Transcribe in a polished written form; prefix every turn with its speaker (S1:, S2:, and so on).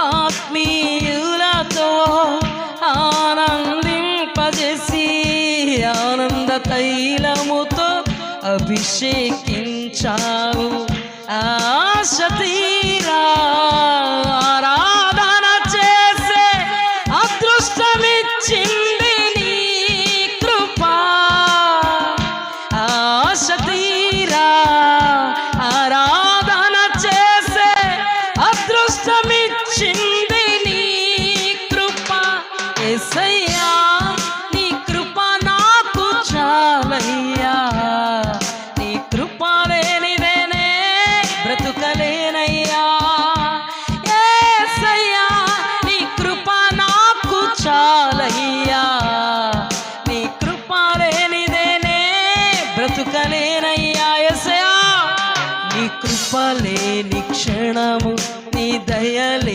S1: ఆత్మీయులతో ఆనందింపజేసి ఆనంద తైలముతో అభిషేకించావు. ఆశ తీరా ఆరాధన చేసే అదృష్టమిచ్చింది నీ కృప. ఆశ తీరా ఆరాధన చేసే అదృష్టమిచ్చింది నీ కృప. యేసయ్యా నీ కృప నాకు చాలయ్యా. నీ కృప లేనిదేనే బ్రతుకలేనయ్యా. యేసయ్యా నీ కృప నాకు చాలయ్యా. నీ కృప లేనిదేనే బ్రతుకలేనయ్యా. యేసయ్యా నీ కృప లేని క్షణము నీ దయలే